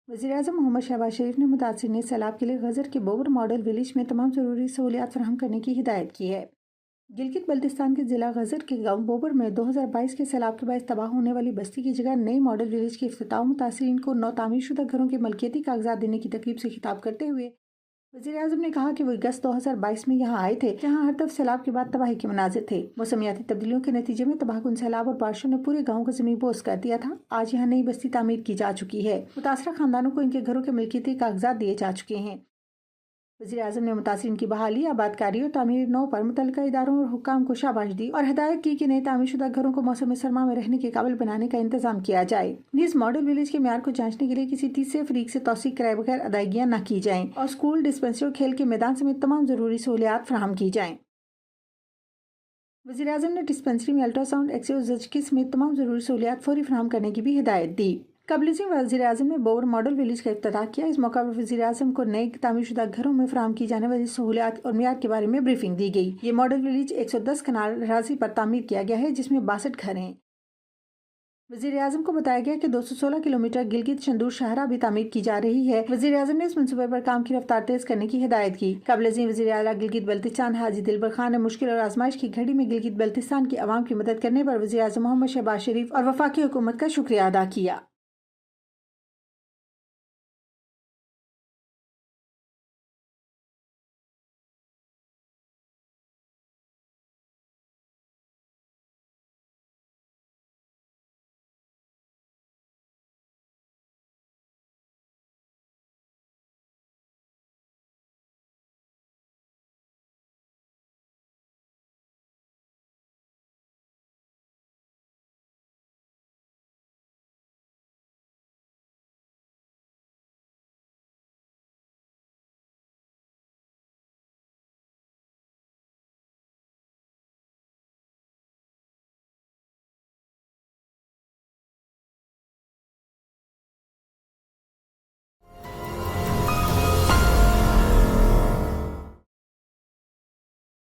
वज़ीर-ए-आज़म मोहम्मद शहबाज शरीफ ने मुतासिरीन सैलाब के लिए गजर के बोबर मॉडल विलेज में तमाम ज़रूरी सहूलियात फराहम करने की हिदायत की है। गिलगित बल्तिस्तान के जिला गजर के गांव बोबर में 2022 के सैलाब के बाद तबाह होने वाली बस्ती की जगह नई मॉडल विलेज के इफ्तिताह मुतासिरीन को नौ तामीरशुदा घरों के मलकियती कागजात देने की तकरीब से खिताब करते हुए वज़ीर-ए-आज़म ने कहा कि वो अगस्त 2022 में यहाँ आए थे, जहाँ हर तरफ सैलाब के बाद तबाही के मनाजिर थे। मौसमियाती तब्दीलियों के नतीजे में तबाहकुन सैलाब और बारिशों ने पूरे गाँव को ज़मीन बोस कर दिया था। आज यहाँ नई बस्ती तामीर की जा चुकी है। मुतासरा खानदानों को इनके घरों के मिल्कियती कागजात दिए जा चुके हैं। वज़ीर-ए-आज़म ने मुतासिरीन की बहाली, आबादकारी और तामीर नौ पर मुतल्लिका इदारों और हुक्काम को शाबाश दी और हिदायत की कि नए तामीरशुदा घरों को मौसम सरमा में रहने के काबिल बनाने का इंतजाम किया जाए। नीज मॉडल विलेज के म्यार को जांचने के लिए किसी तीसरे फरीक से तौसीक कराए बगैर अदायगियां न की जाएं और स्कूल, डिस्पेंसरी और खेल के मैदान समेत तमाम जरूरी सहूलियात फराहम की जाएं। वज़ीर-ए-आज़म ने डिस्पेंसरी में अल्ट्रासाउंड, एक्स-रे और ज़चकी समेत तमाम जरूरी सहूलियात फौरी फराहम करने की भी हिदायत दी। कबल वज़ीर-ए-आज़म ने बोबर मॉडल विलेज का इफ्तिताह किया। इस मौका पर वज़ीर-ए-आज़म को नए तामीरशुदा घरों में फराहम की जाने वाली सहूलियात और मियार के बारे में ब्रीफिंग दी गई। ये मॉडल विलेज 110 कनाल राजी पर तामीर किया गया है, जिसमें 62 घर हैं। वज़ीर-ए-आज़म को बताया गया कि 216 किलोमीटर गिलगित शंदूर शाहरा भी तामीर की जा रही है। वज़ीर-ए-आज़म ने इस मंसूबे पर काम की रफ्तार तेज करने की हिदायत की। काबिल वज़ीर आला गिलगित बल्तिस्तान हाजी दिलबर खान ने मुश्किल और आजमाइश की घड़ी में गिलगित बल्तिस्तान की आवाम की मदद करने पर वज़ीर-ए-आज़म मोहम्मद शहबाज शरीफ और वफाकी हुकूमत का शुक्रिया अदा किया।